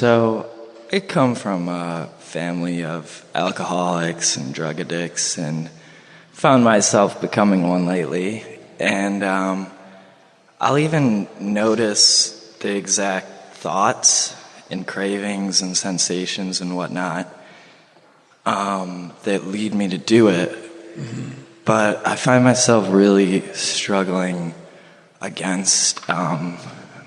So, I come from a family of alcoholics and drug addicts, and found myself becoming one lately. And I'll even notice the exact thoughts and cravings and sensations and whatnot that lead me to do it. Mm-hmm. But I find myself really struggling against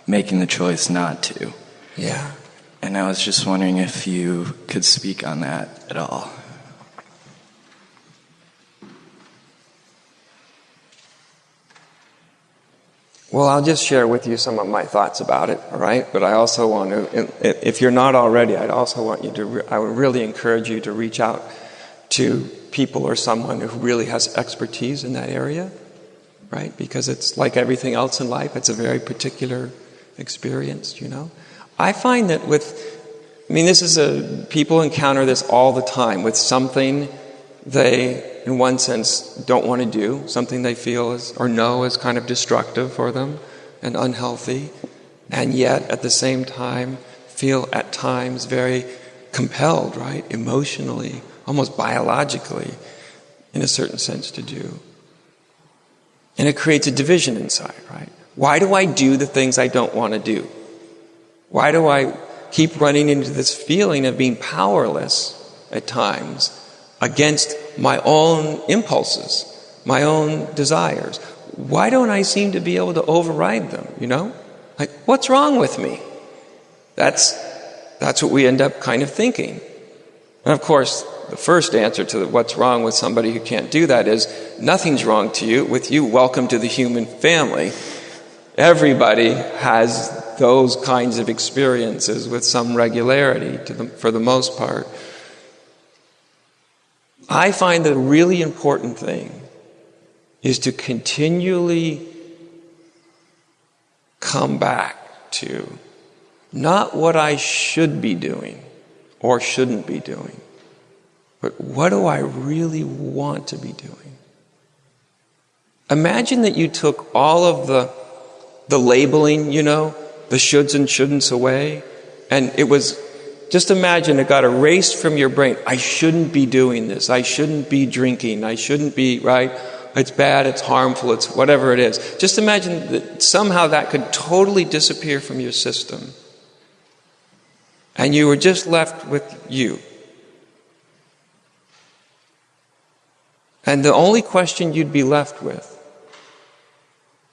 making the choice not to. Yeah. And I was just wondering if you could speak on that at all. Well, I'll just share with you some of my thoughts about it, all right? But I also want to, if you're not already, I would really encourage you to reach out to people or someone who really has expertise in that area, right? Because it's like everything else in life, it's a very particular experience, you know? I find that people encounter this all the time with something they, in one sense, don't want to do, something they feel or know is kind of destructive for them and unhealthy, and yet at the same time feel at times very compelled, right, emotionally, almost biologically, in a certain sense to do. And it creates a division inside, right? Why do I do the things I don't want to do? Why do I keep running into this feeling of being powerless at times against my own impulses, my own desires? Why don't I seem to be able to override them, you know? Like, what's wrong with me? That's what we end up kind of thinking. And of course, the first answer to what's wrong with somebody who can't do that is, nothing's wrong with you. Welcome to the human family. Everybody has those kinds of experiences with some regularity for the most part. I find the really important thing is to continually come back to not what I should be doing or shouldn't be doing, but what do I really want to be doing? Imagine that you took all of the labeling, you know, the shoulds and shouldn'ts away, and it was, just imagine it got erased from your brain. I shouldn't be doing this. I shouldn't be drinking. I shouldn't be, right? It's bad, it's harmful, it's whatever it is. Just imagine that somehow that could totally disappear from your system. And you were just left with you. And the only question you'd be left with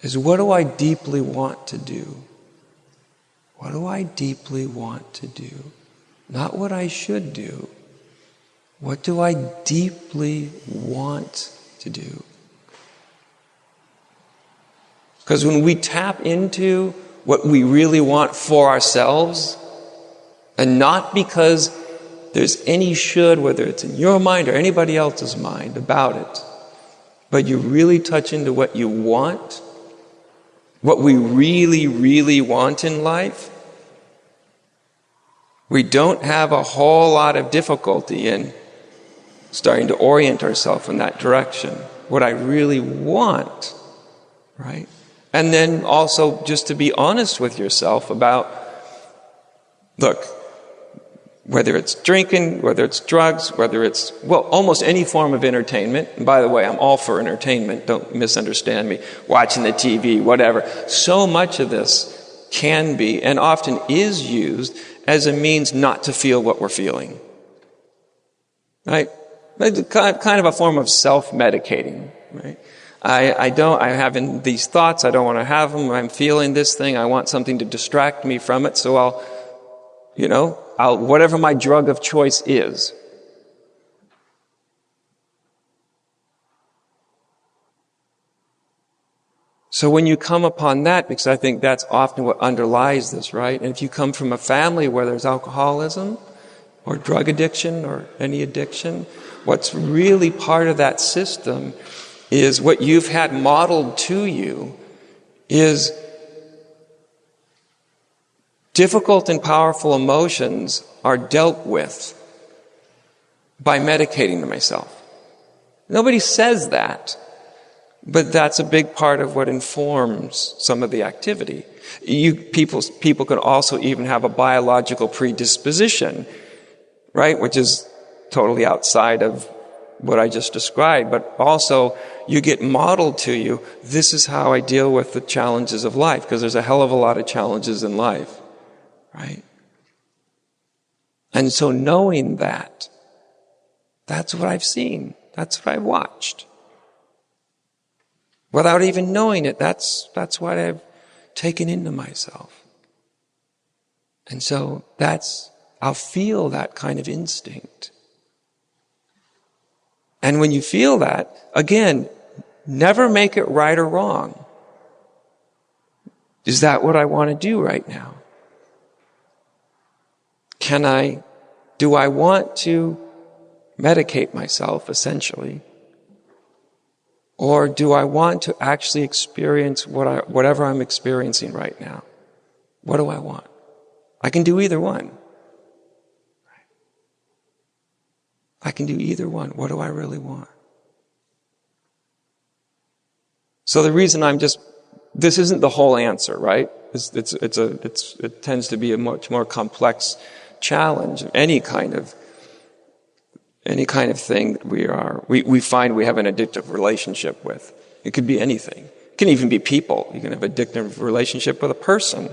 is, what do I deeply want to do? What do I deeply want to do? Not what I should do. What do I deeply want to do? Because when we tap into what we really want for ourselves, and not because there's any should, whether it's in your mind or anybody else's mind about it, but you really touch into what you want, what we really, really want in life, we don't have a whole lot of difficulty in starting to orient ourselves in that direction. What I really want, right? And then also just to be honest with yourself about, look, whether it's drinking, whether it's drugs, whether it's, well, almost any form of entertainment. And by the way, I'm all for entertainment. Don't misunderstand me. Watching the TV, whatever. So much of this can be and often is used as a means not to feel what we're feeling. Right? Kind of a form of self-medicating. Right? I'm having these thoughts. I don't want to have them. I'm feeling this thing. I want something to distract me from it. So I'll whatever my drug of choice is. So when you come upon that, because I think that's often what underlies this, right? And if you come from a family where there's alcoholism or drug addiction or any addiction, what's really part of that system is what you've had modeled to you is difficult and powerful emotions are dealt with by medicating myself. Nobody says that. But that's a big part of what informs some of the activity. People can also even have a biological predisposition, right? Which is totally outside of what I just described. But also, you get modeled to you, this is how I deal with the challenges of life, because there's a hell of a lot of challenges in life, right? And so knowing that, that's what I've seen. That's what I've watched. Without even knowing it, that's what I've taken into myself. And so I'll feel that kind of instinct. And when you feel that, again, never make it right or wrong. Is that what I want to do right now? Do I want to medicate myself, essentially? Or do I want to actually experience whatever I'm experiencing right now? What do I want? I can do either one. I can do either one. What do I really want? So the reason this isn't the whole answer, right? It tends to be a much more complex challenge. Any kind of thing that we find we have an addictive relationship with. It could be anything. It can even be people. You can have an addictive relationship with a person.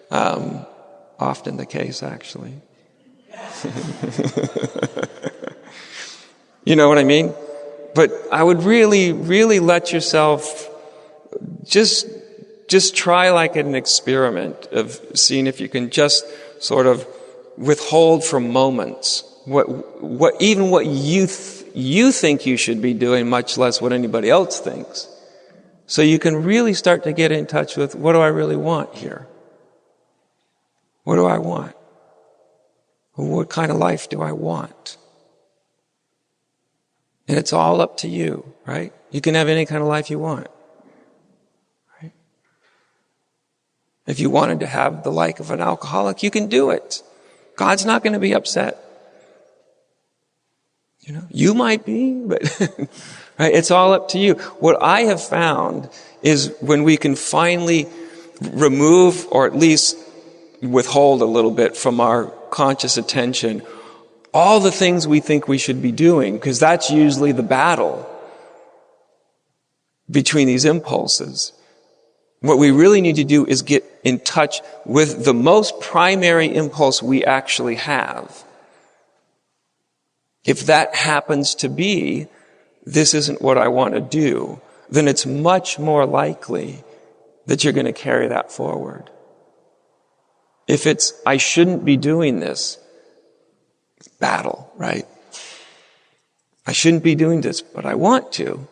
Often the case, actually. You know what I mean? But I would really, really let yourself just try like an experiment of seeing if you can just sort of withhold from moments what you think you should be doing, much less what anybody else thinks. So you can really start to get in touch with, what do I really want here? What do I want? What kind of life do I want? And it's all up to you, right? You can have any kind of life you want. Right? If you wanted to have the life of an alcoholic, you can do it. God's not going to be upset. You might be, but right? It's all up to you. What I have found is when we can finally remove, or at least withhold a little bit from our conscious attention, all the things we think we should be doing, because that's usually the battle between these impulses. What we really need to do is get in touch with the most primary impulse we actually have. If that happens to be, this isn't what I want to do, then it's much more likely that you're going to carry that forward. If it's, I shouldn't be doing this, battle, right? I shouldn't be doing this, but I want to,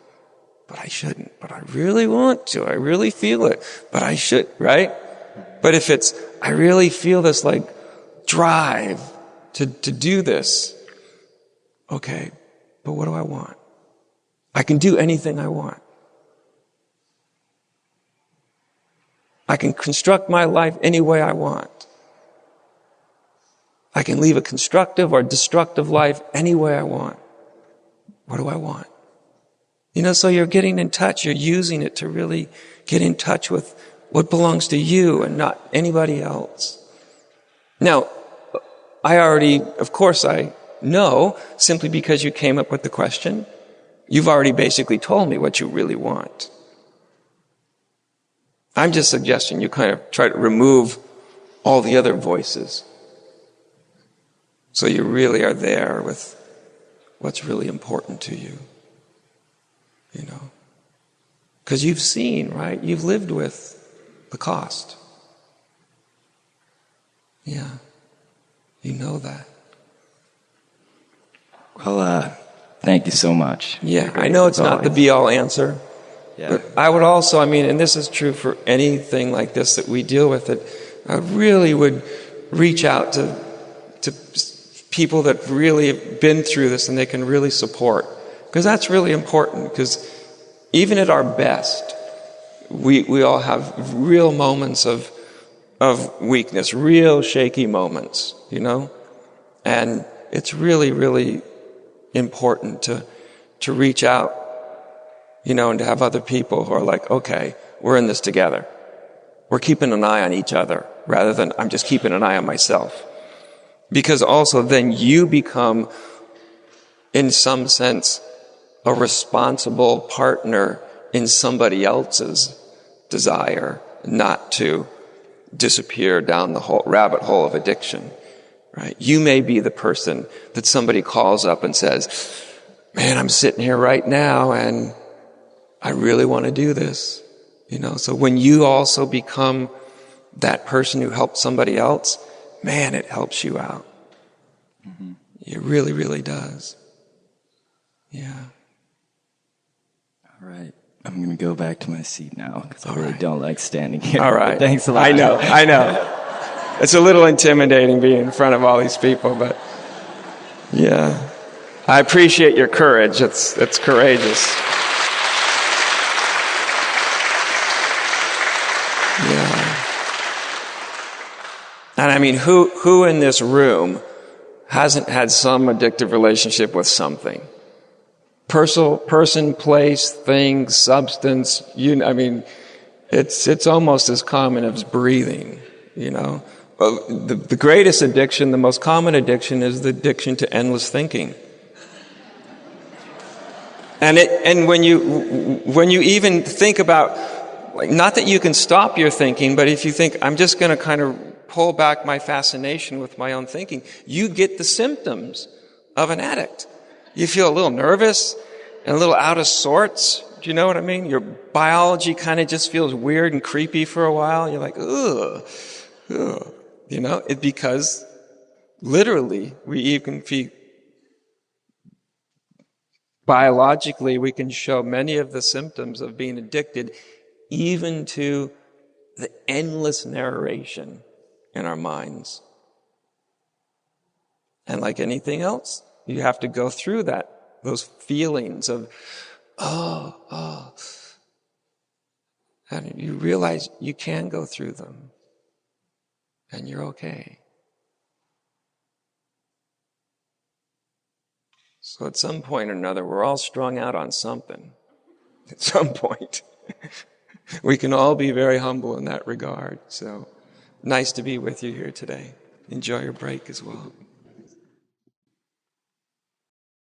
but I shouldn't, but I really want to, I really feel it, but I should, right? But if it's, I really feel this like drive to do this, okay, but what do I want? I can do anything I want. I can construct my life any way I want. I can live a constructive or destructive life any way I want. What do I want? So you're getting in touch, you're using it to really get in touch with what belongs to you and not anybody else. Now, of course I know, simply because you came up with the question, you've already basically told me what you really want. I'm just suggesting you kind of try to remove all the other voices. So you really are there with what's really important to you. Because you've seen, right? You've lived with the cost. Yeah. You know that. Well, thank you so much. Yeah, I know it's not the be-all answer. Yeah. But I would also, and this is true for anything like this that we deal with, that I really would reach out to people that really have been through this and they can really support. Because that's really important, because even at our best, we all have real moments of weakness, real shaky moments, And it's really, really important to reach out, and to have other people who are like, okay, we're in this together. We're keeping an eye on each other rather than I'm just keeping an eye on myself. Because also then you become, in some sense, a responsible partner in somebody else's desire not to disappear down the whole rabbit hole of addiction, right? You may be the person that somebody calls up and says, man, I'm sitting here right now and I really want to do this. So when you also become that person who helped somebody else, man, it helps you out. Mm-hmm. It really, really does. Yeah. All right. I'm going to go back to my seat now because I really don't like standing here. All right. Thanks a lot. I know. It's a little intimidating being in front of all these people, but yeah. I appreciate your courage. It's courageous. Yeah. And I mean, who in this room hasn't had some addictive relationship with something? Person, place, thing, substance, it's almost as common as breathing, The greatest addiction, the most common addiction is the addiction to endless thinking. And when you even think about, like, not that you can stop your thinking, but if you think, I'm just going to kind of pull back my fascination with my own thinking, you get the symptoms of an addict. You feel a little nervous and a little out of sorts. Do you know what I mean? Your biology kind of just feels weird and creepy for a while. You're like, ugh. Because literally biologically, we can show many of the symptoms of being addicted, even to the endless narration in our minds. And like anything else, you have to go through those feelings of, oh. And you realize you can go through them. And you're okay. So at some point or another, we're all strung out on something. At some point. We can all be very humble in that regard. So nice to be with you here today. Enjoy your break as well.